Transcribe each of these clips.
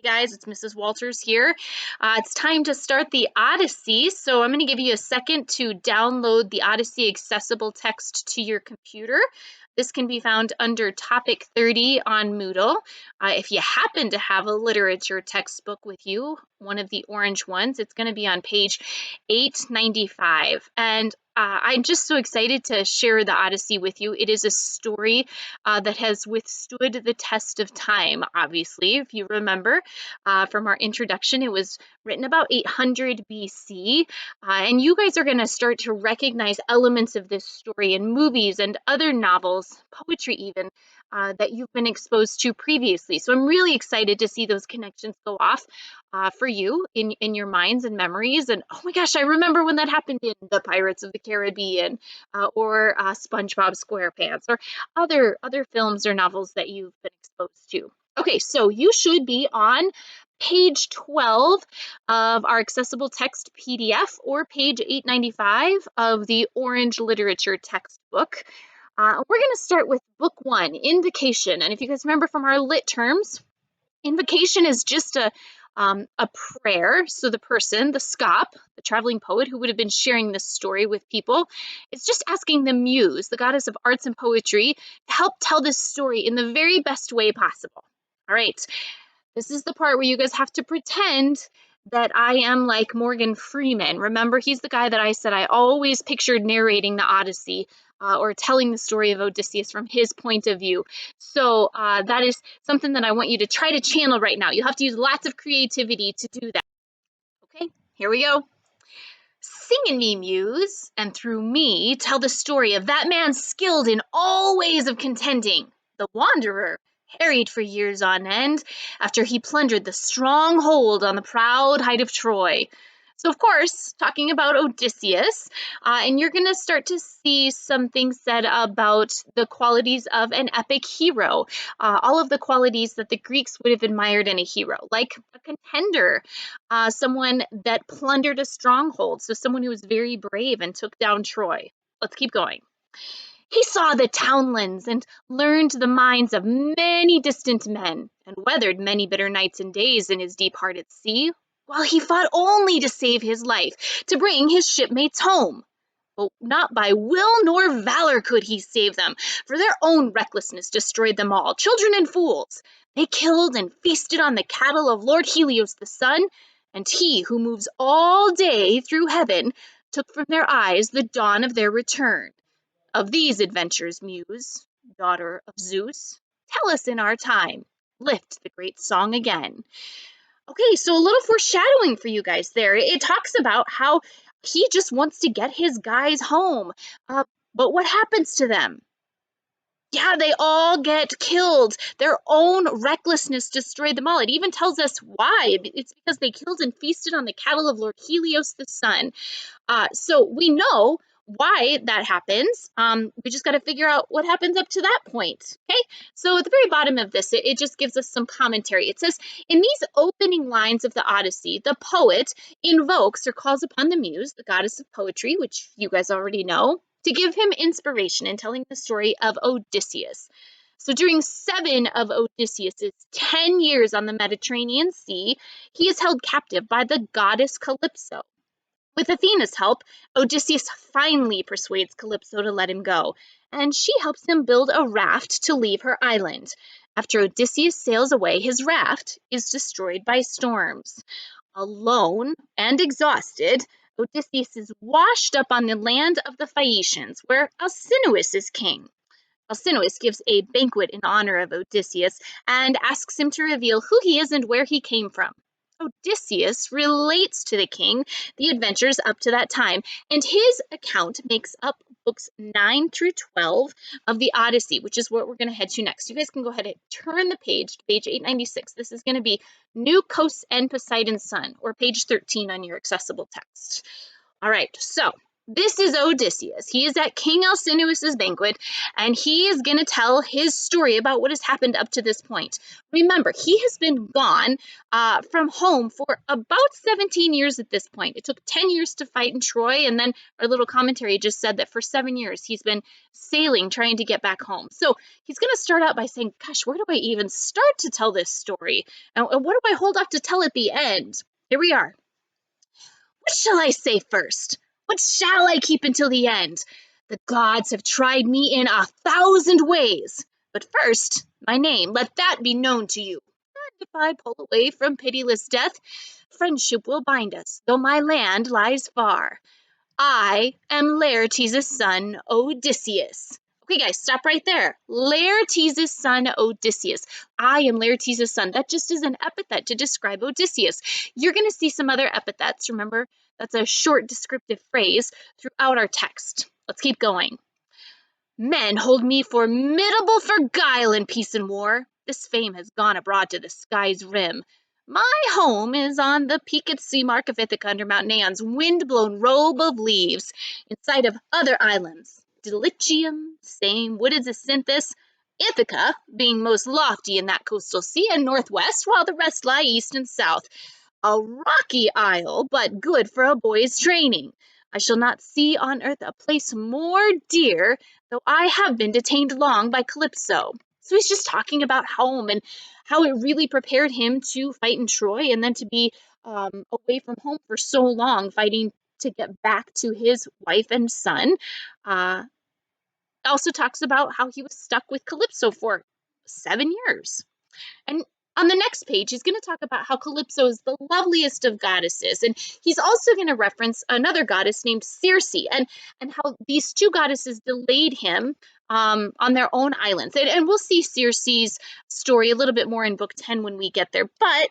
Hey guys, it's Mrs. Walters here. It's time to start the Odyssey, so I'm going to give you a second to download the Odyssey accessible text to your computer. This can be found under Topic 30 on Moodle. If you happen to have a literature textbook with you, one of the orange ones, it's going to be on page 895. And I'm just so excited to share the Odyssey with you. It is a story that has withstood the test of time, obviously, if you remember from our introduction. It was written about 800 BC, and you guys are going to start to recognize elements of this story in movies and other novels, poetry even, that you've been exposed to previously. So I'm really excited to see those connections go off for you in your minds and memories. And oh my gosh, I remember when that happened in the Pirates of the Caribbean or SpongeBob SquarePants or other films or novels that you've been exposed to. Okay, so you should be on page 12 of our accessible text PDF or page 895 of the Orange Literature textbook. We're going to start with book one, Invocation. And if you guys remember from our lit terms, invocation is just a prayer. So the person, the scop, the traveling poet who would have been sharing this story with people, is just asking the muse, the goddess of arts and poetry, to help tell this story in the very best way possible. All right, this is the part where you guys have to pretend that I am like Morgan Freeman. Remember, he's the guy that I said I always pictured narrating the Odyssey or telling the story of Odysseus from his point of view. So that is something that I want you to try to channel right now. You'll have to use lots of creativity to do that. Okay, here we go. Sing in me, muse, and through me tell the story of that man skilled in all ways of contending, the wanderer, harried for years on end, after he plundered the stronghold on the proud height of Troy. So, of course, talking about Odysseus, and you're going to start to see some things said about the qualities of an epic hero, all of the qualities that the Greeks would have admired in a hero, like a contender, someone that plundered a stronghold, so someone who was very brave and took down Troy. Let's keep going. He saw the townlands and learned the minds of many distant men, and weathered many bitter nights and days in his deep-hearted sea, while he fought only to save his life, to bring his shipmates home. But not by will nor valor could he save them, for their own recklessness destroyed them all, children and fools. They killed and feasted on the cattle of Lord Helios the sun, and he who moves all day through heaven took from their eyes the dawn of their return. Of these adventures, Muse, daughter of Zeus, tell us in our time. Lift the great song again. Okay, so a little foreshadowing for you guys there. It talks about how he just wants to get his guys home. But what happens to them? Yeah, they all get killed. Their own recklessness destroyed them all. It even tells us why. It's because they killed and feasted on the cattle of Lord Helios the sun. So we know why that happens. We just got to figure out what happens up to that point. Okay, so at the very bottom of this, it just gives us some commentary. It says, in these opening lines of the Odyssey, the poet invokes or calls upon the muse, the goddess of poetry, which you guys already know, to give him inspiration in telling the story of Odysseus. So during 7 of Odysseus's 10 years on the Mediterranean Sea, he is held captive by the goddess Calypso. With Athena's help, Odysseus finally persuades Calypso to let him go, and she helps him build a raft to leave her island. After Odysseus sails away, his raft is destroyed by storms. Alone and exhausted, Odysseus is washed up on the land of the Phaeacians, where Alcinous is king. Alcinous gives a banquet in honor of Odysseus and asks him to reveal who he is and where he came from. Odysseus relates to the king the adventures up to that time, and his account makes up books 9 through 12 of the Odyssey, which is what we're going to head to next. You guys can go ahead and turn the page to page 896. This is going to be New Coasts and Poseidon's Son, or page 13 on your accessible text. All right, so This is Odysseus. He is at King Alcinous's banquet, and he is going to tell his story about what has happened up to this point. Remember, he has been gone from home for about 17 years at this point. It took 10 years to fight in Troy, and then our little commentary just said that for 7 years he's been sailing, trying to get back home. So he's going to start out by saying, gosh, where do I even start to tell this story? And what do I hold off to tell at the end? Here we are. What shall I say first? What shall I keep until the end? The gods have tried me in 1,000 ways. But first, my name, let that be known to you. And if I pull away from pitiless death, friendship will bind us, though my land lies far. I am Laertes' son, Odysseus. Okay, guys, stop right there. Laertes' son, Odysseus. I am Laertes' son. That just is an epithet to describe Odysseus. You're going to see some other epithets. Remember, that's a short descriptive phrase throughout our text. Let's keep going. Men hold me formidable for guile in peace and war. This fame has gone abroad to the sky's rim. My home is on the peaked sea mark of Ithaca under Mount Neon's wind-blown robe of leaves, in sight of other islands, Dulichium, same wooded Zacynthus, Ithaca being most lofty in that coastal sea and northwest, while the rest lie east and south. A rocky isle, but good for a boy's training. I shall not see on earth a place more dear, though I have been detained long by Calypso. So he's just talking about home and how it really prepared him to fight in Troy and then to be away from home for so long, fighting to get back to his wife and son. Also talks about how he was stuck with Calypso for 7 years. And on the next page, he's going to talk about how Calypso is the loveliest of goddesses. And he's also going to reference another goddess named Circe and how these two goddesses delayed him on their own islands. And we'll see Circe's story a little bit more in book 10 when we get there. But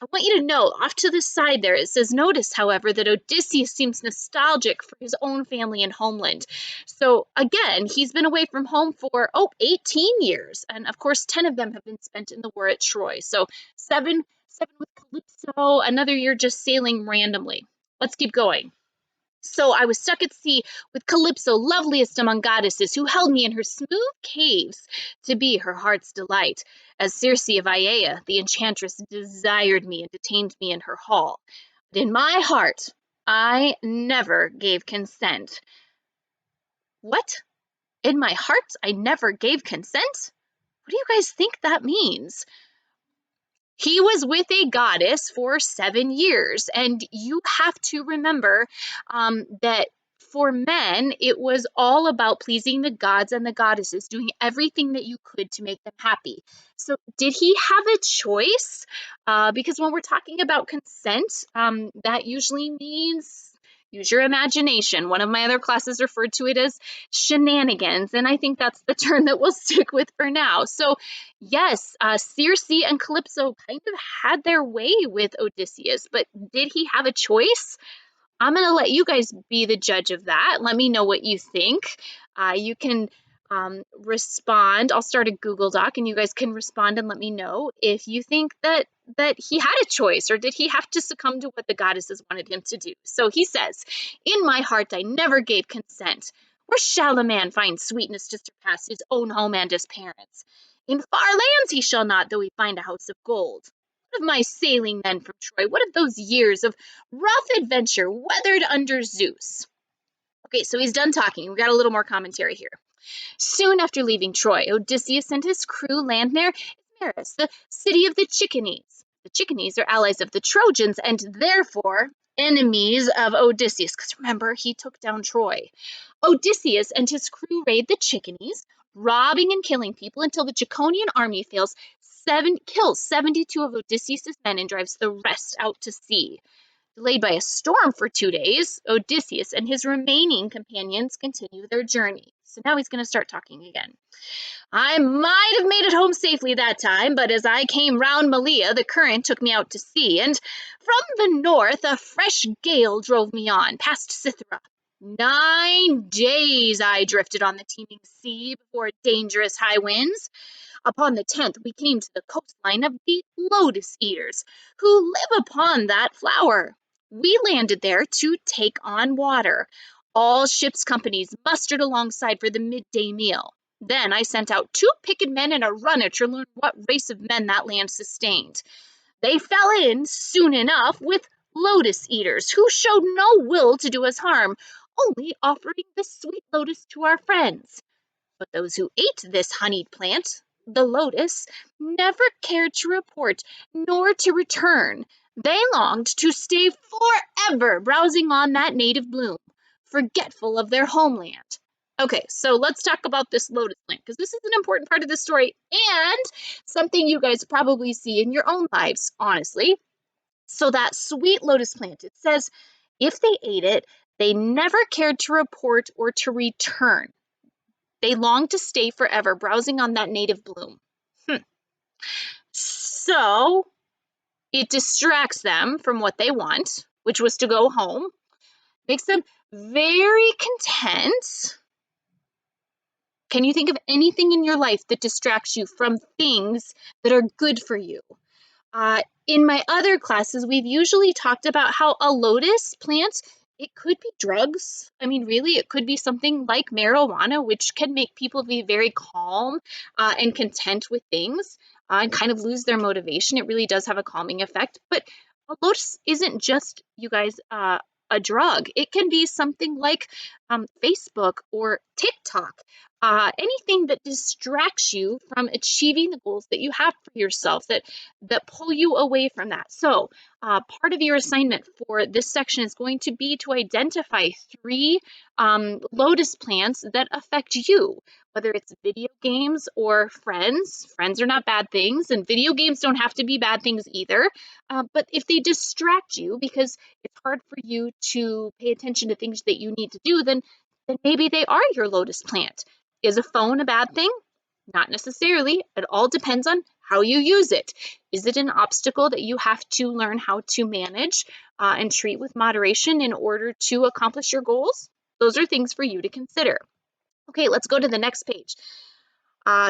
I want you to know, off to the side there, it says, notice, however, that Odysseus seems nostalgic for his own family and homeland. So again, he's been away from home for, 18 years. And of course, 10 of them have been spent in the war at Troy. So seven with Calypso, another year just sailing randomly. Let's keep going. So I was stuck at sea with Calypso, loveliest among goddesses, who held me in her smooth caves to be her heart's delight, as Circe of Aiaia, the enchantress, desired me and detained me in her hall. But in my heart, I never gave consent. What? In my heart, I never gave consent? What do you guys think that means? He was with a goddess for 7 years, and you have to remember that for men, it was all about pleasing the gods and the goddesses, doing everything that you could to make them happy. So, did he have a choice? Because when we're talking about consent, that usually means use your imagination. One of my other classes referred to it as shenanigans, and I think that's the term that we'll stick with for now. So, yes, Circe and Calypso kind of had their way with Odysseus, but did he have a choice? I'm going to let you guys be the judge of that. Let me know what you think. You can respond. I'll start a Google Doc and you guys can respond and let me know if you think that he had a choice or did he have to succumb to what the goddesses wanted him to do. So he says, in my heart I never gave consent. Where shall a man find sweetness to surpass his own home and his parents? In far lands he shall not, though he find a house of gold. What of my sailing then from Troy? What of those years of rough adventure weathered under Zeus? Okay, so he's done talking. We got a little more commentary here. Soon after leaving Troy, Odysseus and his crew land near Ismarus, the city of the Chicanes. The Chicanes are allies of the Trojans and therefore enemies of Odysseus, because remember, he took down Troy. Odysseus and his crew raid the Chicanes, robbing and killing people until the Chaconian army kills 72 of Odysseus' men and drives the rest out to sea. Delayed by a storm for 2 days, Odysseus and his remaining companions continue their journey. So now he's going to start talking again. I might have made it home safely that time, but as I came round Malea, the current took me out to sea, and from the north a fresh gale drove me on, past Cythera. 9 days I drifted on the teeming sea before dangerous high winds. Upon the 10th, we came to the coastline of the lotus eaters, who live upon that flower. We landed there to take on water. All ship's companies mustered alongside for the midday meal. Then I sent out 2 picked men and a runner to learn what race of men that land sustained. They fell in soon enough with lotus eaters, who showed no will to do us harm, only offering the sweet lotus to our friends. But those who ate this honeyed plant, the lotus, never cared to report nor to return. They longed to stay forever browsing on that native bloom, forgetful of their homeland. Okay, so let's talk about this lotus plant, because this is an important part of the story and something you guys probably see in your own lives, honestly. So that sweet lotus plant, it says if they ate it, they never cared to report or to return. They long to stay forever, browsing on that native bloom. So it distracts them from what they want, which was to go home, makes them very content. Can you think of anything in your life that distracts you from things that are good for you? In my other classes, we've usually talked about how a lotus plant, it could be drugs. I mean, really, it could be something like marijuana, which can make people be very calm and content with things and kind of lose their motivation. It really does have a calming effect. But a lotus isn't just, you guys, a drug. It can be something like Facebook or TikTok. Anything that distracts you from achieving the goals that you have for yourself, that pull you away from that. So part of your assignment for this section is going to be to identify 3 lotus plants that affect you, whether it's video games or friends. Friends are not bad things, and video games don't have to be bad things either. But if they distract you because it's hard for you to pay attention to things that you need to do, then maybe they are your lotus plant. Is a phone a bad thing? Not necessarily. It all depends on how you use it. Is it an obstacle that you have to learn how to manage and treat with moderation in order to accomplish your goals? Those are things for you to consider. Okay, let's go to the next page.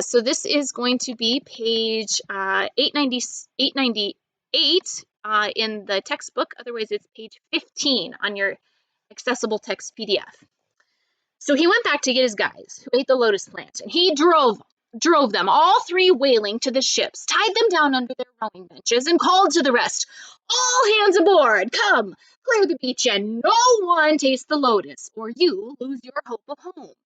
So this is going to be page 898 in the textbook. Otherwise, it's page 15 on your accessible text PDF. So he went back to get his guys who ate the lotus plant, and he drove them, all 3 wailing, to the ships, tied them down under their rowing benches, and called to the rest, "All hands aboard! Come, clear the beach, and no one taste the lotus, or you lose your hope of home."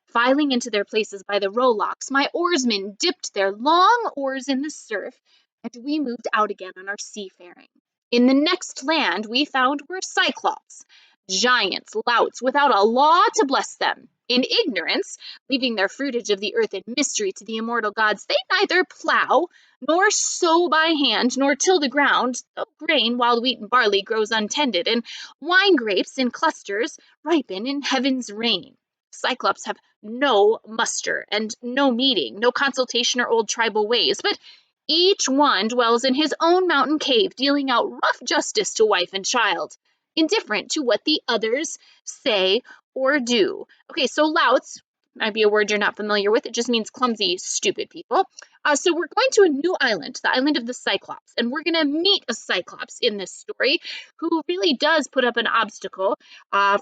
Filing into their places by the rowlocks, my oarsmen dipped their long oars in the surf, and we moved out again on our seafaring. In the next land we found were Cyclops, giants, louts, without a law to bless them. In ignorance, leaving their fruitage of the earth in mystery to the immortal gods, they neither plough, nor sow by hand, nor till the ground, though grain, wild wheat, and barley grows untended, and wine grapes in clusters ripen in heaven's rain. Cyclops have no muster and no meeting, no consultation or old tribal ways, but each one dwells in his own mountain cave, dealing out rough justice to wife and child, indifferent to what the others say or do. Okay, so louts might be a word you're not familiar with. It just means clumsy, stupid people. So we're going to a new island, the island of the Cyclops, and we're going to meet a Cyclops in this story who really does put up an obstacle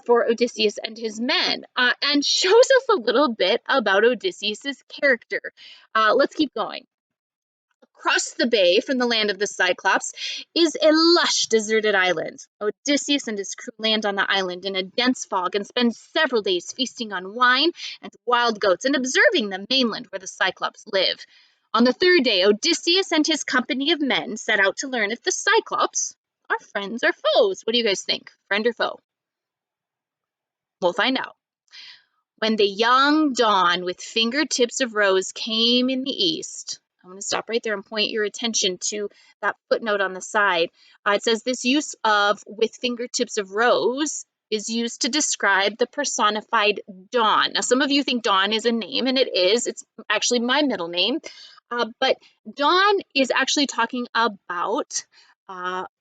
for Odysseus and his men, and shows us a little bit about Odysseus's character. Let's keep going. Across the bay from the land of the Cyclops is a lush, deserted island. Odysseus and his crew land on the island in a dense fog and spend several days feasting on wine and wild goats and observing the mainland where the Cyclops live. On the 3rd day, Odysseus and his company of men set out to learn if the Cyclops are friends or foes. What do you guys think? Friend or foe? We'll find out. When the young dawn with fingertips of rose came in the east, I'm going to stop right there and point your attention to that footnote on the side. It says this use of with fingertips of rose is used to describe the personified dawn. Now, some of you think dawn is a name, and it is. It's actually my middle name. But dawn is actually talking about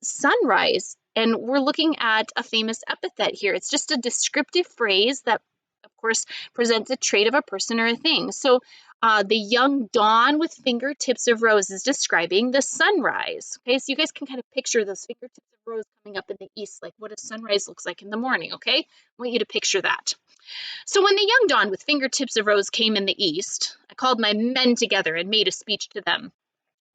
sunrise. And we're looking at a famous epithet here. It's just a descriptive phrase that course, presents a trait of a person or a thing. So the young dawn with fingertips of rose is describing the sunrise. Okay, so you guys can kind of picture those fingertips of rose coming up in the east, like what a sunrise looks like in the morning. Okay, I want you to picture that. So when the young dawn with fingertips of rose came in the east, I called my men together and made a speech to them.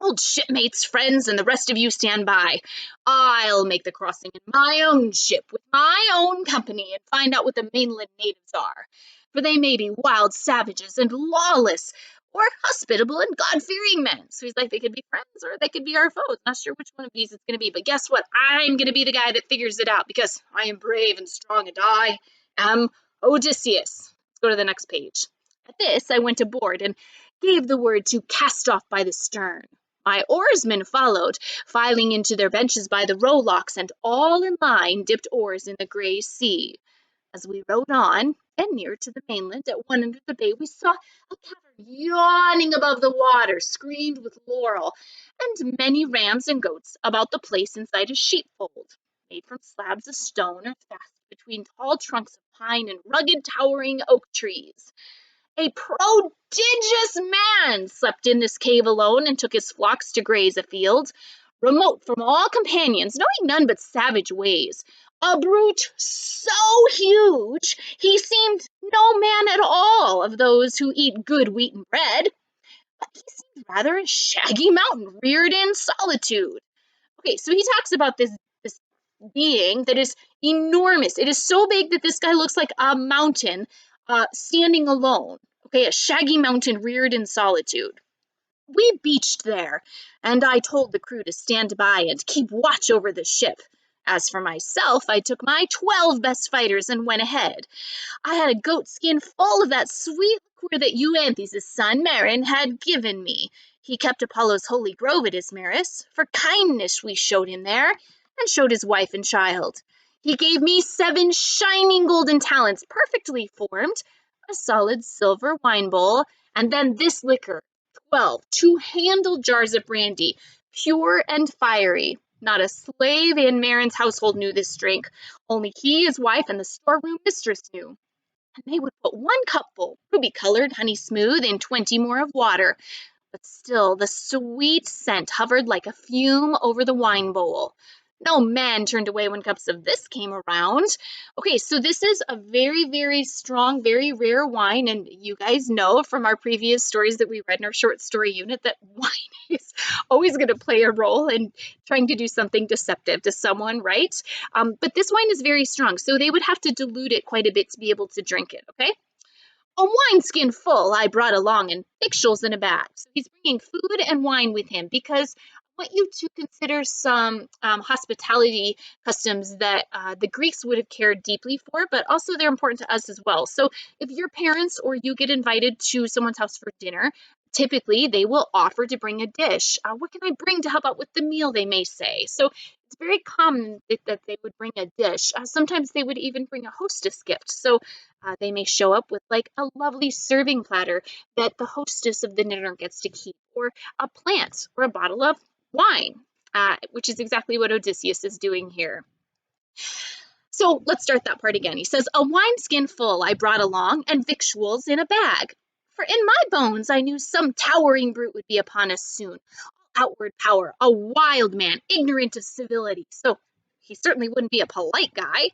Old shipmates, friends, and the rest of you stand by. I'll make the crossing in my own ship with my own company and find out what the mainland natives are. For they may be wild savages and lawless, or hospitable and God-fearing men. So he's like, they could be friends or they could be our foes. Not sure which one of these it's going to be. But guess what? I'm going to be the guy that figures it out because I am brave and strong and I am Odysseus. Let's go to the next page. At this, I went aboard and gave the word to cast off by the stern. My oarsmen followed, filing into their benches by the rowlocks, and all in line dipped oars in the grey sea. As we rowed on, and near to the mainland, at one end of the bay, we saw a cavern yawning above the water, screened with laurel, and many rams and goats about the place inside a sheepfold, made from slabs of stone or fast between tall trunks of pine and rugged towering oak trees. A prodigious man slept in this cave alone and took his flocks to graze afield, remote from all companions, knowing none but savage ways. A brute so huge he seemed no man at all of those who eat good wheaten bread, but he seemed rather a shaggy mountain reared in solitude. Okay, so he talks about this being that is enormous. It is so big that this guy looks like a mountain standing alone. Okay, a shaggy mountain reared in solitude. We beached there, and I told the crew to stand by and keep watch over the ship. As for myself, I took my 12 best fighters and went ahead. I had a goat skin full of that sweet liquor that Euanthes' son Marin had given me. He kept Apollo's holy grove at Ismarus. For kindness we showed him there, and showed his wife and child. He gave me 7 shining golden talents, perfectly formed, a solid silver wine bowl, and then this liquor, 12 two-handled jars of brandy, pure and fiery. Not a slave in Marin's household knew this drink. Only he, his wife, and the storeroom mistress knew. And they would put 1 cupful, ruby-colored, honey smooth, in 20 more of water. But still the sweet scent hovered like a fume over the wine bowl. No man turned away when cups of this came around. Okay, so this is a very, very strong, very rare wine, and you guys know from our previous stories that we read in our short story unit that wine is always going to play a role in trying to do something deceptive to someone, right? But this wine is very strong, so they would have to dilute it quite a bit to be able to drink it, okay? A wineskin full I brought along and victuals in a bag. So he's bringing food and wine with him because I want you to consider some hospitality customs that the Greeks would have cared deeply for, but also they're important to us as well. So if your parents or you get invited to someone's house for dinner, typically they will offer to bring a dish. What can I bring to help out with the meal, they may say. So it's very common that they would bring a dish. Sometimes they would even bring a hostess gift. So they may show up with like a lovely serving platter that the hostess of the dinner gets to keep, or a plant, or a bottle of wine, which is exactly what Odysseus is doing here. So let's start that part again. He says, a wineskin full I brought along, and victuals in a bag. For in my bones I knew some towering brute would be upon us soon. Outward power, a wild man, ignorant of civility. So he certainly wouldn't be a polite guy.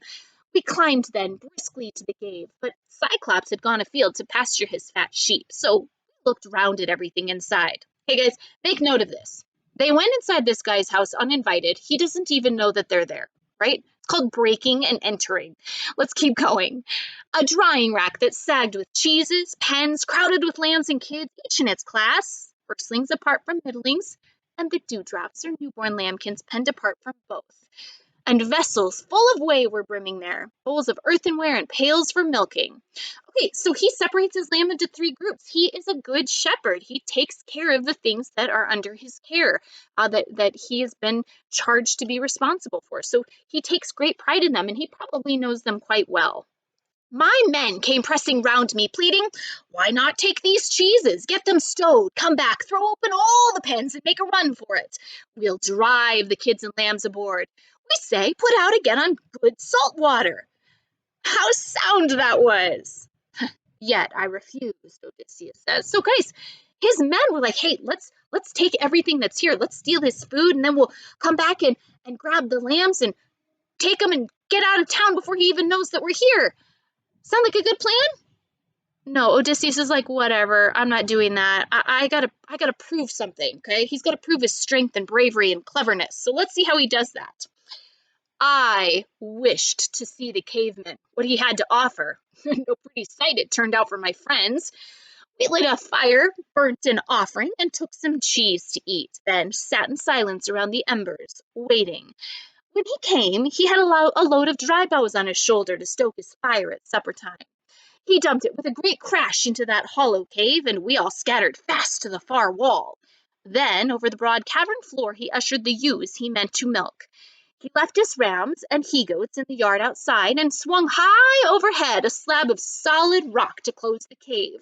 We climbed then briskly to the cave, but Cyclops had gone afield to pasture his fat sheep, so we looked round at everything inside. Hey guys, make note of this. They went inside this guy's house uninvited. He doesn't even know that they're there, right? It's called breaking and entering. Let's keep going. A drying rack that sagged with cheeses, pens, crowded with lambs and kids, each in its class, firstlings apart from middlings, and the dewdrops or newborn lambkins penned apart from both. And vessels full of whey were brimming there, bowls of earthenware and pails for milking. Okay, so he separates his lamb into 3 groups. He is a good shepherd. He takes care of the things that are under his care, that he has been charged to be responsible for. So he takes great pride in them, and he probably knows them quite well. My men came pressing round me, pleading, why not take these cheeses, get them stowed, come back, throw open all the pens and make a run for it. We'll drive the kids and lambs aboard. We say, put out again on good salt water. How sound that was! Yet I refused, Odysseus says. So guys, his men were like, hey, let's take everything that's here. Let's steal his food, and then we'll come back and grab the lambs and take them and get out of town before he even knows that we're here. Sound like a good plan? No, Odysseus is like, whatever, I'm not doing that. I gotta prove something, okay? He's gotta prove his strength and bravery and cleverness. So let's see how he does that. I wished to see the caveman, what he had to offer. No pretty sight it turned out for my friends. We lit a fire, burnt an offering, and took some cheese to eat, then sat in silence around the embers, waiting. When he came, he had a load of dry boughs on his shoulder to stoke his fire at supper time. He dumped it with a great crash into that hollow cave, and we all scattered fast to the far wall. Then, over the broad cavern floor, he ushered the ewes he meant to milk. He left his rams and he-goats in the yard outside and swung high overhead a slab of solid rock to close the cave.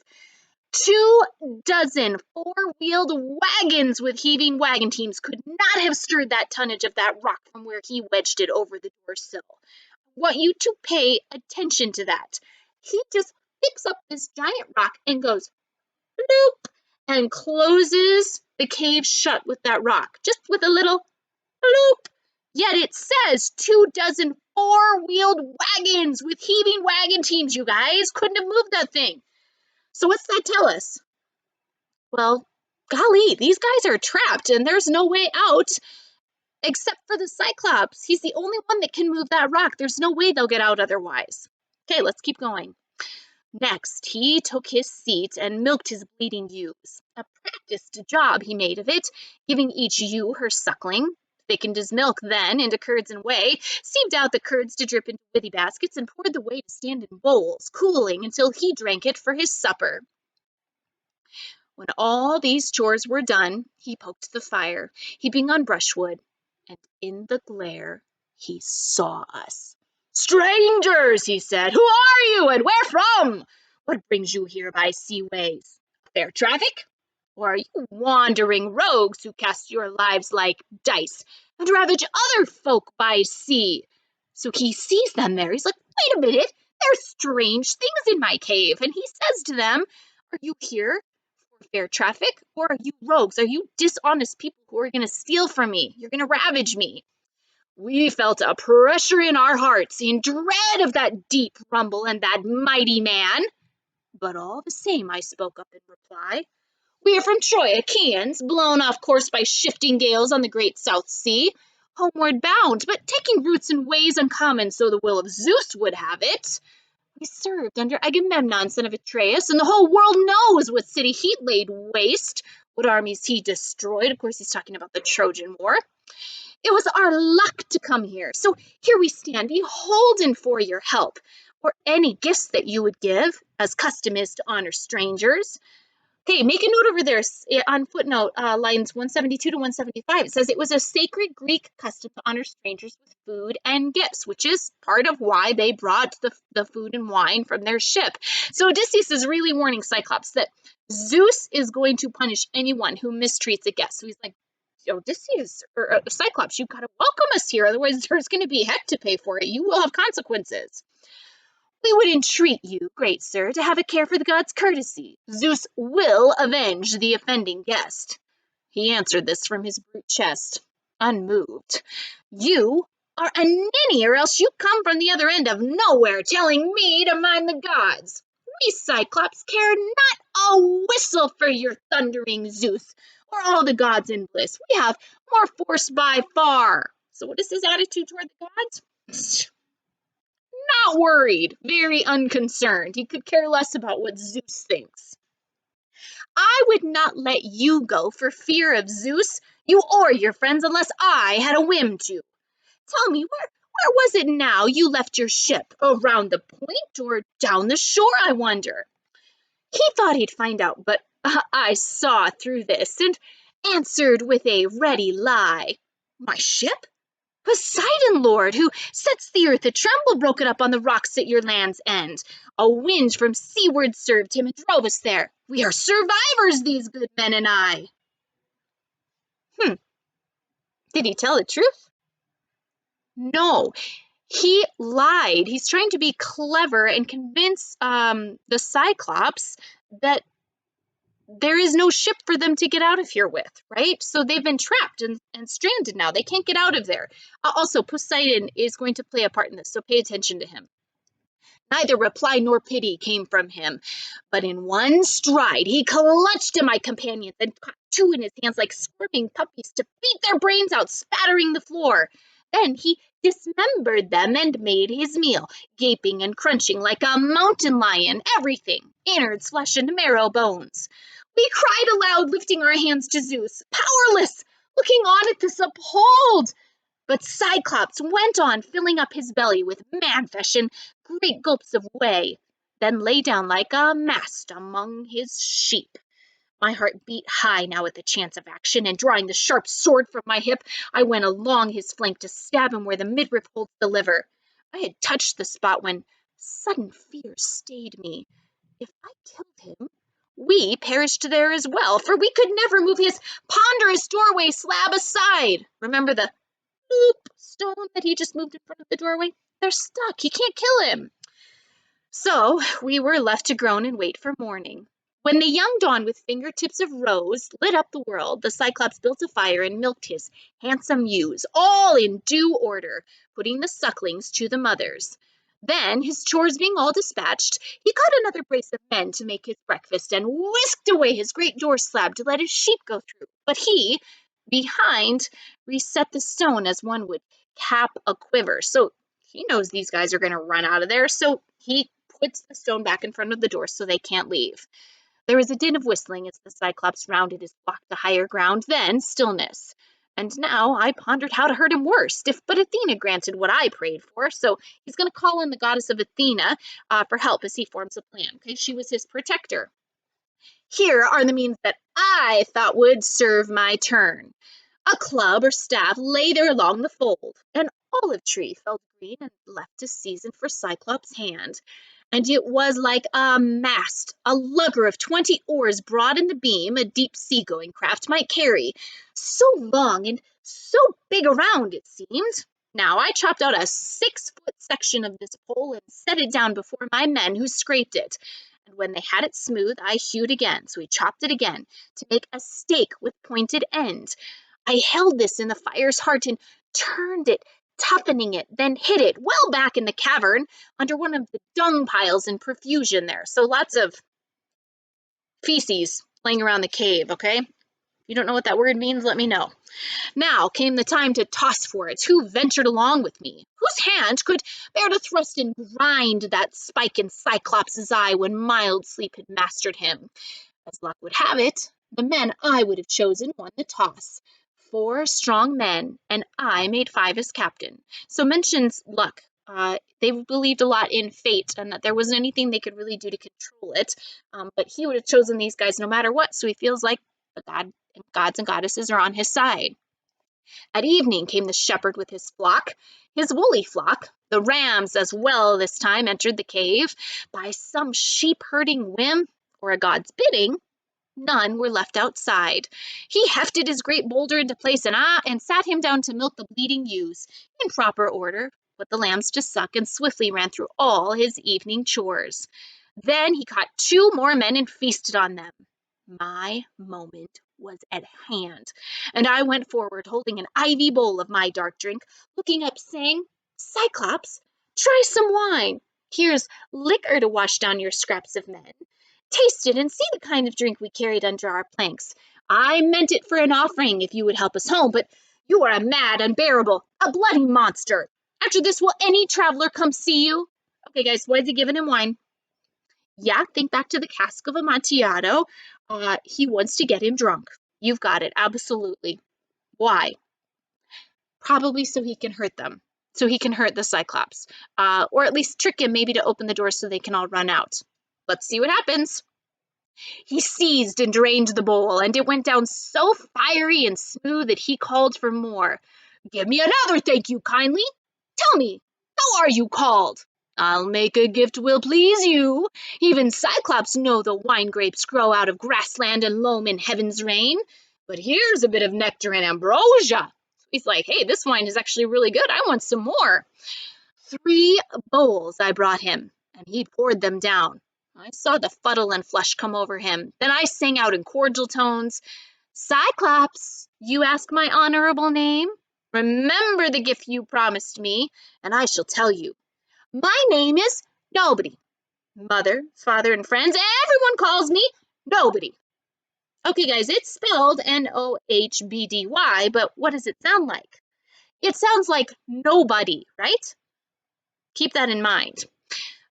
24 four-wheeled wagons with heaving wagon teams could not have stirred that tonnage of that rock from where he wedged it over the door sill. I want you to pay attention to that. He just picks up this giant rock and goes bloop and closes the cave shut with that rock, just with a little bloop. Yet it says 24 four-wheeled wagons with heaving wagon teams, you guys. Couldn't have moved that thing. So what's that tell us? Well, golly, these guys are trapped and there's no way out except for the Cyclops. He's the only one that can move that rock. There's no way they'll get out otherwise. Okay, let's keep going. Next, he took his seat and milked his bleeding ewes. A practiced job he made of it, giving each ewe her suckling. Thickened his milk then into curds and whey, sieved out the curds to drip into withy baskets, and poured the whey to stand in bowls, cooling until he drank it for his supper. When all these chores were done, he poked the fire, heaping on brushwood, and in the glare he saw us. "Strangers," he said, "who are you and where from? What brings you here by seaways? Fair traffic? Or are you wandering rogues who cast your lives like dice and ravage other folk by sea?" So he sees them there. He's like, wait a minute, there's strange things in my cave. And he says to them, are you here for fair traffic? Or are you rogues? Are you dishonest people who are going to steal from me? You're going to ravage me? We felt a pressure in our hearts, in dread of that deep rumble and that mighty man. But all the same, I spoke up in reply. We are from Troy, Achaeans, blown off course by shifting gales on the great South Sea, homeward bound, but taking roots in ways uncommon, so the will of Zeus would have it. We served under Agamemnon, son of Atreus, and the whole world knows what city he laid waste, what armies he destroyed. Of course, he's talking about the Trojan War. It was our luck to come here, so here we stand, beholden for your help, or any gifts that you would give, as custom is to honor strangers. Okay, make a note over there on footnote lines 172 to 175. It says it was a sacred Greek custom to honor strangers with food and gifts, which is part of why they brought the food and wine from their ship. So Odysseus is really warning Cyclops that Zeus is going to punish anyone who mistreats a guest. So he's like, Odysseus, or Cyclops, you've got to welcome us here, otherwise there's going to be heck to pay for it. You will have consequences. We would entreat you, great sir, to have a care for the gods' courtesy. Zeus will avenge the offending guest. He answered this from his brute chest, unmoved. You are a ninny, or else you come from the other end of nowhere, telling me to mind the gods. We Cyclops care not a whistle for your thundering Zeus, or all the gods in bliss. We have more force by far. So what is his attitude toward the gods? Not worried, very unconcerned. He could care less about what Zeus thinks. I would not let you go for fear of Zeus, you or your friends, unless I had a whim to. Tell me, where was it now you left your ship? Around the point or down the shore, I wonder? He thought he'd find out, but I saw through this and answered with a ready lie. My ship? Poseidon, Lord, who sets the earth a tremble, broke it up on the rocks at your land's end. A wind from seaward served him and drove us there. We are survivors, these good men and I. Did he tell the truth? No. He lied. He's trying to be clever and convince the Cyclops that there is no ship for them to get out of here with, right? So they've been trapped and stranded now. They can't get out of there. Also, Poseidon is going to play a part in this, so pay attention to him. Neither reply nor pity came from him, but in one stride he clutched at my companions and caught two in his hands like squirming puppies to beat their brains out, spattering the floor. Then he dismembered them and made his meal, gaping and crunching like a mountain lion, everything, innards, flesh, and marrow bones. We cried aloud, lifting our hands to Zeus, powerless, looking on at this appalled. But Cyclops went on, filling up his belly with man fashion great gulps of whey, then lay down like a mast among his sheep. My heart beat high now at the chance of action, and drawing the sharp sword from my hip, I went along his flank to stab him where the midriff holds the liver. I had touched the spot when sudden fear stayed me. If I killed him, we perished there as well, for we could never move his ponderous doorway slab aside. Remember the stone that he just moved in front of the doorway? They're stuck. He can't kill him. So we were left to groan and wait for morning. When the young dawn with fingertips of rose lit up the world, the Cyclops built a fire and milked his handsome ewes, all in due order, putting the sucklings to the mothers. Then, his chores being all dispatched, he caught another brace of men to make his breakfast and whisked away his great door slab to let his sheep go through. But he, behind, reset the stone as one would cap a quiver. So he knows these guys are going to run out of there, so he puts the stone back in front of the door so they can't leave. There was a din of whistling as the Cyclops rounded his flock to higher ground, then stillness. And now I pondered how to hurt him worst, if but Athena granted what I prayed for. So he's going to call in the goddess of Athena for help as he forms a plan. Okay, she was his protector. Here are the means that I thought would serve my turn. A club or staff lay there along the fold, an olive tree felled green and left to season for Cyclops' hand, and it was like a mast, a lugger of 20 oars broad in the beam, a deep sea-going craft might carry, so long and so big around it seemed. Now I chopped out a 6-foot section of this pole and set it down before my men, who scraped it. And when they had it smooth, I hewed again, so we chopped it again, to make a stake with pointed end. I held this in the fire's heart and turned it, toughening it, then hid it well back in the cavern under one of the dung piles in profusion there. So lots of feces laying around the cave, okay? If you don't know what that word means, let me know. Now came the time to toss for it. Who ventured along with me? Whose hand could bear to thrust and grind that spike in Cyclops' eye when mild sleep had mastered him? As luck would have it, the men I would have chosen won the toss. 4 strong men, and I made 5 as captain. So mentions luck. They believed a lot in fate and that there wasn't anything they could really do to control it. But he would have chosen these guys no matter what, so he feels like the gods and goddesses are on his side. At evening came the shepherd with his flock, his woolly flock. The rams as well this time entered the cave. By some sheep-herding whim, or a god's bidding, none were left outside. He hefted his great boulder into place and sat him down to milk the bleating ewes in proper order, put the lambs to suck, and swiftly ran through all his evening chores. Then he caught 2 more men and feasted on them. My moment was at hand, and I went forward, holding an ivy bowl of my dark drink, looking up, saying, Cyclops, try some wine. Here's liquor to wash down your scraps of men. Taste it and see the kind of drink we carried under our planks. I meant it for an offering if you would help us home, but you are a mad, unbearable, a bloody monster. After this, will any traveler come see you? Okay, guys, why is he giving him wine? Yeah, think back to the cask of Amontillado. He wants to get him drunk. You've got it, absolutely. Why? Probably so he can hurt them. So he can hurt the Cyclops. Or at least trick him maybe to open the door so they can all run out. Let's see what happens. He seized and drained the bowl, and it went down so fiery and smooth that he called for more. Give me another, thank you kindly. Tell me, how are you called? I'll make a gift will please you. Even Cyclops know the wine grapes grow out of grassland and loam in heaven's rain. But here's a bit of nectar and ambrosia. He's like, hey, this wine is actually really good. I want some more. 3 bowls I brought him, and he poured them down. I saw the fuddle and flush come over him. Then I sang out in cordial tones, Cyclops, you ask my honorable name? Remember the gift you promised me, and I shall tell you. My name is Nobody. Mother, father, and friends, everyone calls me Nobody. Okay, guys, it's spelled Nohbdy, but what does it sound like? It sounds like nobody, right? Keep that in mind.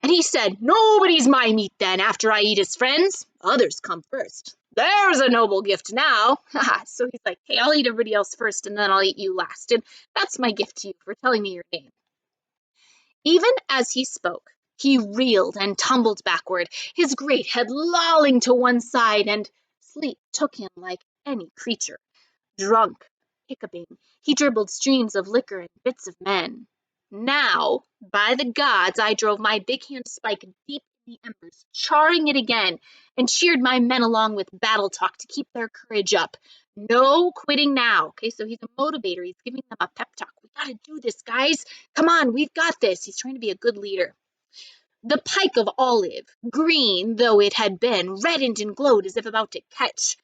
And he said, Nobody's my meat then after I eat his friends. Others come first. There's a noble gift now. So he's like, hey, I'll eat everybody else first and then I'll eat you last. And that's my gift to you for telling me your name. Even as he spoke, he reeled and tumbled backward, his great head lolling to one side, and sleep took him like any creature. Drunk, hiccuping, he dribbled streams of liquor and bits of men. Now, by the gods, I drove my big hand spike deep in the embers, charring it again, and cheered my men along with battle talk to keep their courage up. No quitting now. Okay, so he's a motivator. He's giving them a pep talk. We gotta do this, guys. Come on, we've got this. He's trying to be a good leader. The pike of olive, green though it had been, reddened and glowed as if about to catch.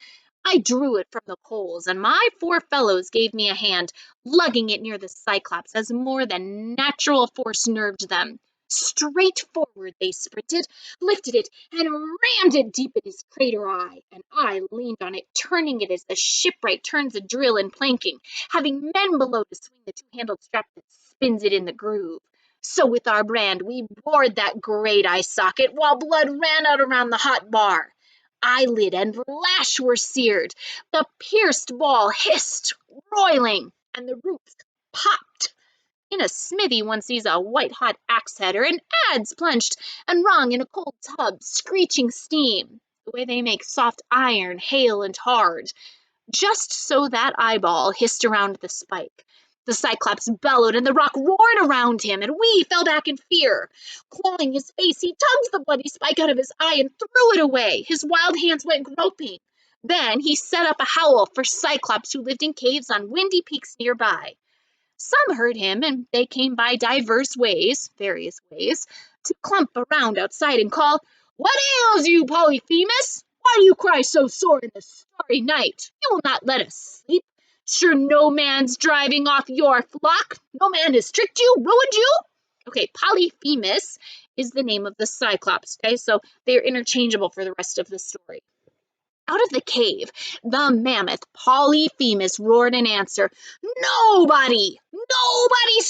I drew it from the coals, and my 4 fellows gave me a hand, lugging it near the Cyclops as more than natural force nerved them. Straight forward they sprinted, lifted it, and rammed it deep in his crater eye, and I leaned on it, turning it as the shipwright turns a drill in planking, having men below to swing the 2-handled strap that spins it in the groove. So with our brand we bored that great eye socket, while blood ran out around the hot bar. Eyelid and lash were seared, the pierced ball hissed, roiling, and the roof popped. In a smithy one sees a white-hot axe-header and adze plunged and wrung in a cold tub, screeching steam, the way they make soft iron hale and hard. Just so that eyeball hissed around the spike. The Cyclops bellowed, and the rock roared around him, and we fell back in fear. Clawing his face, he tugged the bloody spike out of his eye and threw it away. His wild hands went groping. Then he set up a howl for Cyclops who lived in caves on windy peaks nearby. Some heard him, and they came by various ways, to clump around outside and call, What ails you, Polyphemus? Why do you cry so sore in the starry night? You will not let us sleep. Sure no man's driving off your flock? No man has tricked you, ruined you? Okay, Polyphemus is the name of the Cyclops, okay? So they're interchangeable for the rest of the story. Out of the cave, the mammoth Polyphemus roared in answer, Nobody's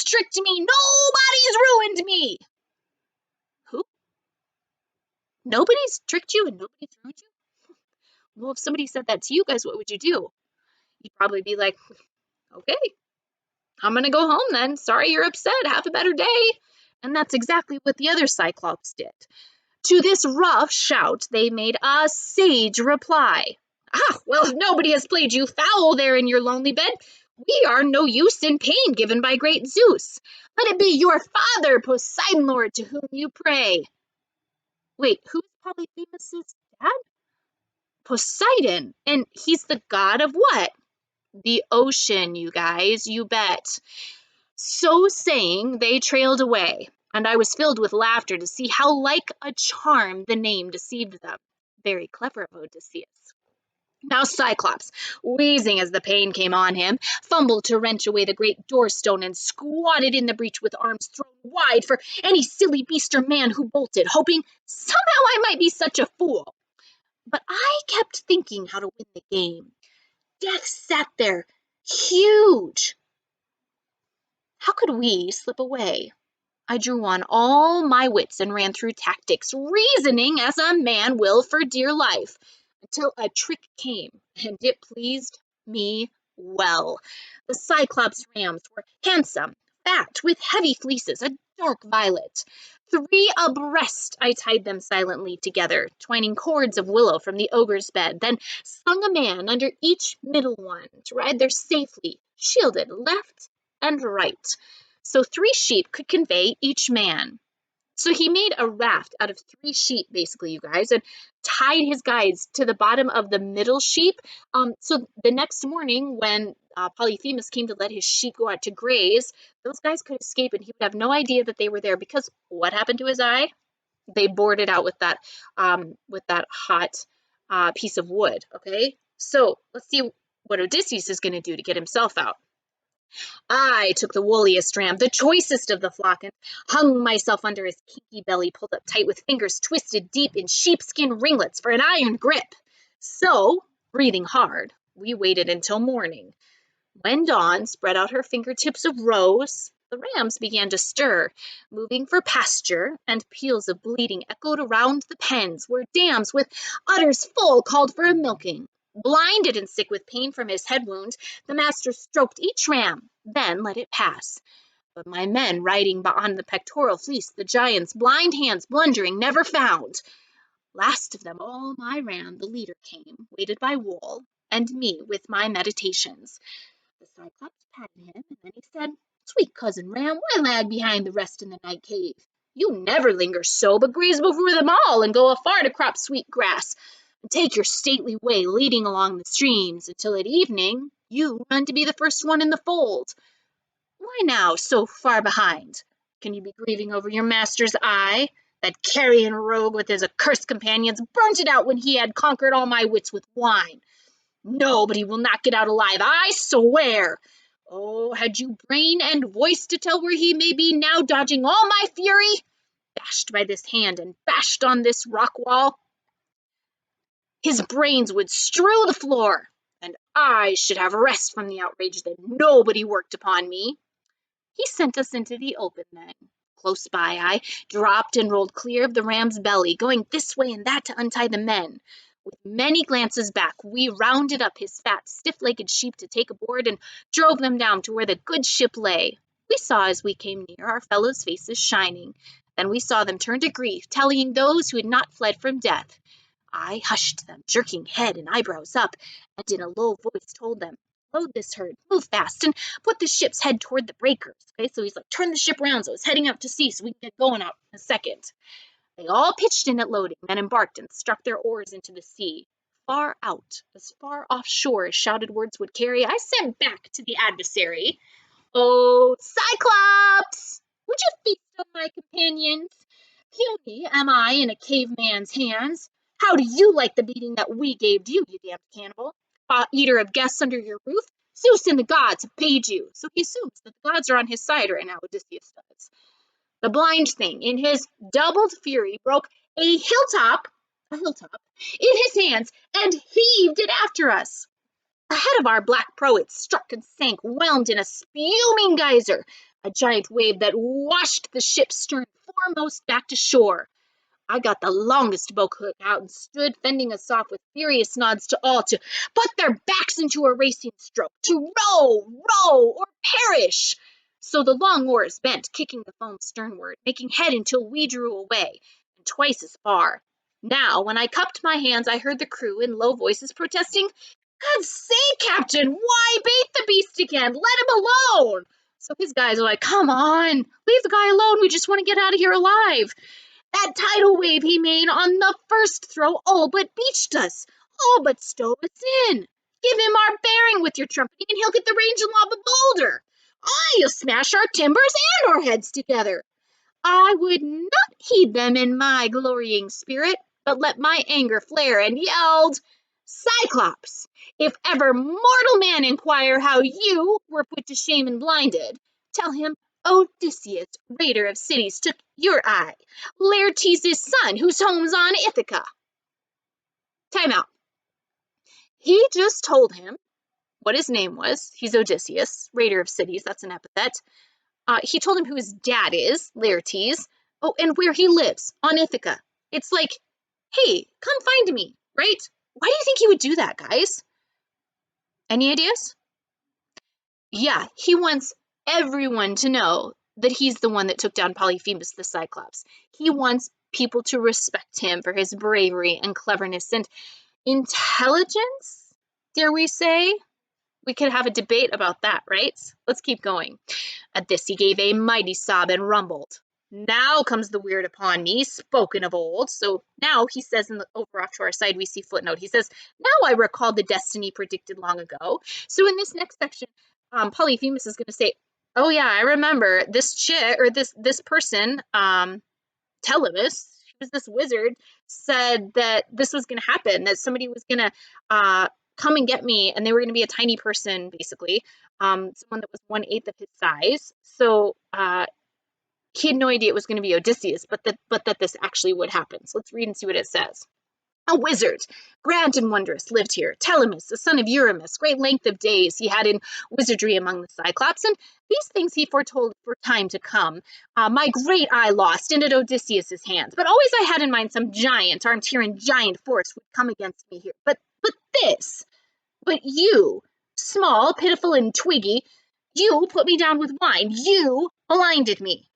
tricked me! Nobody's ruined me! Who? Nobody's tricked you and nobody's ruined you? Well, if somebody said that to you guys, what would you do? You'd probably be like, okay, I'm gonna go home then. Sorry you're upset. Have a better day. And that's exactly what the other Cyclops did. To this rough shout, they made a sage reply. Well, if nobody has played you foul there in your lonely bed, we are no use in pain given by great Zeus. Let it be your father, Poseidon Lord, to whom you pray. Wait, who's Polyphemus' dad? Poseidon. And he's the god of what? The ocean, you guys, you bet. So saying, they trailed away, and I was filled with laughter to see how like a charm the name deceived them. Very clever of Odysseus. Now Cyclops, wheezing as the pain came on him, fumbled to wrench away the great doorstone and squatted in the breach with arms thrown wide for any silly beast or man who bolted, hoping somehow I might be such a fool. But I kept thinking how to win the game. Death sat there, huge. How could we slip away? I drew on all my wits and ran through tactics, reasoning as a man will for dear life, until a trick came, and it pleased me well. The Cyclops rams were handsome, fat, with heavy fleeces, a dark violet. 3 abreast I tied them silently together, twining cords of willow from the ogre's bed, then slung a man under each middle one to ride there safely, shielded left and right, so 3 sheep could convey each man. So he made a raft out of 3 sheep, basically, you guys, and tied his guides to the bottom of the middle sheep. So the next morning, when Polyphemus came to let his sheep go out to graze, those guys could escape and he would have no idea that they were there because what happened to his eye? They bored it out with that hot piece of wood. Okay, so let's see what Odysseus is going to do to get himself out. I took the woolliest ram, the choicest of the flock, and hung myself under his kinky belly, pulled up tight with fingers twisted deep in sheepskin ringlets for an iron grip. So, breathing hard, we waited until morning. When dawn spread out her fingertips of rose, the rams began to stir, moving for pasture, and peals of bleating echoed around the pens, where dams with udders full called for a milking. Blinded and sick with pain from his head wound, the master stroked each ram, then let it pass. But my men, riding on the pectoral fleece, the giant's blind hands blundering, never found. Last of them all, my ram, the leader, came, weighted by wool, and me with my meditations. The Cyclops patted him, and then he said, "Sweet cousin Ram, why lag behind the rest in the night cave? You never linger so, but graze before them all, and go afar to crop sweet grass, and take your stately way, leading along the streams, until at evening you run to be the first one in the fold. Why now so far behind? Can you be grieving over your master's eye? That carrion rogue with his accursed companions burnt it out when he had conquered all my wits with wine. No, but he will not get out alive, I swear. Oh, had you brain and voice to tell where he may be now, dodging all my fury? Bashed by this hand and bashed on this rock wall, his brains would strew the floor, and I should have rest from the outrage that nobody worked upon me. He sent us into the open then. Close by, I dropped and rolled clear of the ram's belly, going this way and that to untie the men. With many glances back, we rounded up his fat, stiff-legged sheep to take aboard and drove them down to where the good ship lay. We saw as we came near our fellows' faces shining. Then we saw them turn to grief, tallying those who had not fled from death. I hushed them, jerking head and eyebrows up, and in a low voice told them, "Load this herd, move fast, and put the ship's head toward the breakers." Okay, so he's like, turn the ship around so it's heading out to sea so we can get going out in a second. They all pitched in at loading, then embarked and struck their oars into the sea. Far out, as far offshore as shouted words would carry, I sent back to the adversary, "Oh, Cyclops! Would you feast on my companions? Puny am I in a caveman's hands. How do you like the beating that we gave you, you damned cannibal? Eater of guests under your roof? Zeus and the gods have paid you." So he assumes that the gods are on his side right now, Odysseus does. The blind thing, in his doubled fury, broke a hilltop, in his hands, and heaved it after us. Ahead of our black prow it struck and sank, whelmed in a spuming geyser, a giant wave that washed the ship's stern foremost back to shore. I got the longest boat hook out and stood fending us off with furious nods to all to put their backs into a racing stroke, to row, or perish. So the long oars bent, kicking the foam sternward, making head until we drew away, and twice as far. Now, when I cupped my hands, I heard the crew in low voices protesting, "God's sake, Captain, why bait the beast again? Let him alone." So his guys are like, "Come on, leave the guy alone. We just want to get out of here alive. That tidal wave he made on the first throw all but beached us, all but stove us in. Give him our bearing with your trumpeting, and he'll get the range and lob a boulder. You'll smash our timbers and our heads together." I would not heed them in my glorying spirit, but let my anger flare, and yelled, "Cyclops, if ever mortal man inquire how you were put to shame and blinded, tell him Odysseus, raider of cities, took your eye, Laertes' son, whose home's on Ithaca." Time out. He just told him what his name was. He's Odysseus, raider of cities. That's an epithet. He told him who his dad is, Laertes. Oh, and where he lives, on Ithaca. It's like, hey, come find me, right? Why do you think he would do that, guys? Any ideas? Yeah, he wants everyone to know that he's the one that took down Polyphemus the Cyclops. He wants people to respect him for his bravery and cleverness and intelligence, dare we say? We could have a debate about that, right? Let's keep going. At this he gave a mighty sob and rumbled, Now comes the weird upon me, spoken of old. So now he says over off to our side, we see footnote. He says, now I recall the destiny predicted long ago. So in this next section, Polyphemus is going to say, oh yeah, I remember this chick or this person, Telemus, she was this wizard, said that this was going to happen, that somebody was going to come and get me, and they were going to be a tiny person, basically, someone that was 1/8 of his size. So he had no idea it was going to be Odysseus, but that this actually would happen. So let's read and see what it says. A wizard, grand and wondrous, lived here. Telemus, the son of Eurymus, great length of days he had in wizardry among the Cyclops, and these things he foretold for time to come. My great eye lost, and at Odysseus's hands. But always I had in mind some giant, armed here in giant force, would come against me here. But this, but you, small, pitiful, and twiggy, you put me down with wine. You blinded me.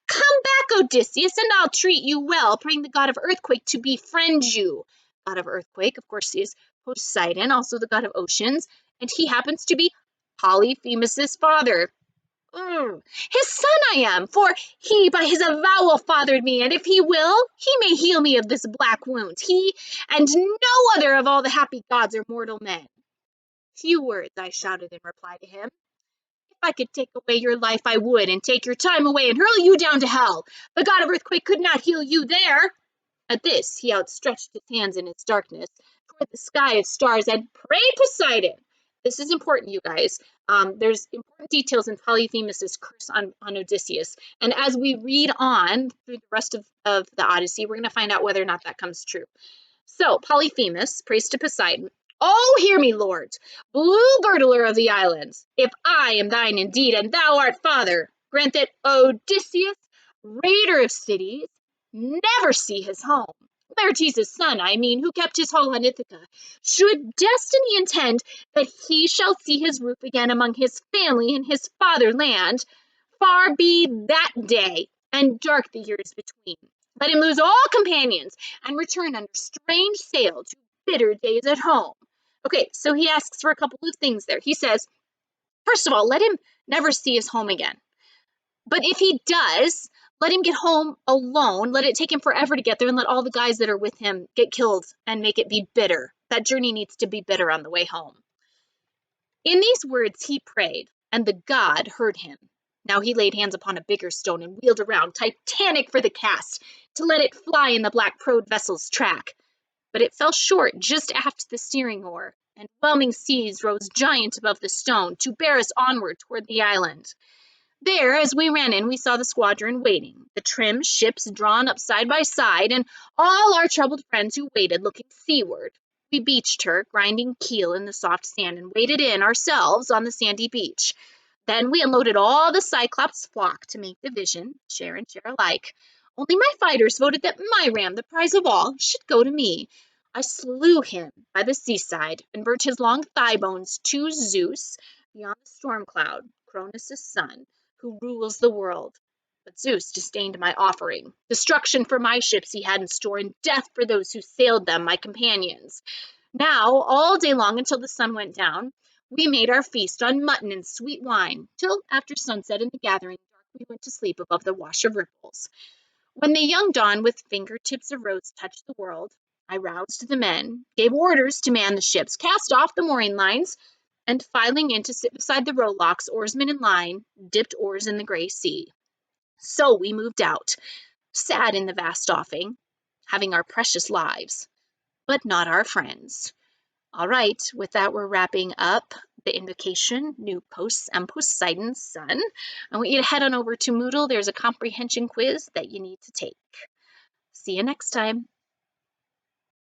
Come back, Odysseus, and I'll treat you well, praying the god of earthquake to befriend you. God of earthquake, of course, is Poseidon, also the god of oceans, and he happens to be Polyphemus's father. His son I am, for he by his avowal fathered me, and if he will, he may heal me of this black wound, he and no other of all the happy gods or mortal men. Few words, I shouted in reply to him. If I could take away your life, I would, and take your time away and hurl you down to hell. The god of earthquake could not heal you there. At this, he outstretched his hands in its darkness toward the sky of stars and prayed Poseidon. This is important, you guys. There's important details in Polyphemus's curse on Odysseus. And as we read on through the rest of the Odyssey, we're going to find out whether or not that comes true. So Polyphemus prays to Poseidon. Oh, hear me, lord, blue girdler of the islands, if I am thine indeed, and thou art father, grant that Odysseus, raider of cities, never see his home. Laertes' son, I mean, who kept his hall on Ithaca, should destiny intend that he shall see his roof again among his family in his fatherland, far be that day, and dark the years between. Let him lose all companions and return under strange sail to bitter days at home. Okay, so he asks for a couple of things there. He says, first of all, let him never see his home again. But if he does, let him get home alone. Let it take him forever to get there, and let all the guys that are with him get killed and make it be bitter. That journey needs to be bitter on the way home. In these words he prayed, and the god heard him. Now he laid hands upon a bigger stone and wheeled around, titanic for the cast, to let it fly in the black-prowed vessel's track. But it fell short just aft the steering oar, and whelming seas rose giant above the stone to bear us onward toward the island. There, as we ran in, we saw the squadron waiting, the trim ships drawn up side by side, and all our troubled friends who waited, looking seaward. We beached her, grinding keel in the soft sand, and waded in ourselves on the sandy beach. Then we unloaded all the Cyclops flock to make division, share and share alike. Only my fighters voted that my ram, the prize of all, should go to me. I slew him by the seaside, and burnt his long thigh bones to Zeus, beyond the storm cloud, Cronus' son, who rules the world. But Zeus disdained my offering. Destruction for my ships he had in store, and death for those who sailed them, my companions. Now, all day long until the sun went down, we made our feast on mutton and sweet wine, till after sunset in the gathering dark we went to sleep above the wash of ripples. When the young dawn with fingertips of rose touched the world, I roused the men, gave orders to man the ships, cast off the mooring lines, and filing in to sit beside the rowlocks, oarsmen in line, dipped oars in the gray sea. So we moved out, sad in the vast offing, having our precious lives, but not our friends. All right, with that, we're wrapping up the Invocation, New Posts, and Poseidon's Son. I want you to head on over to Moodle. There's a comprehension quiz that you need to take. See you next time.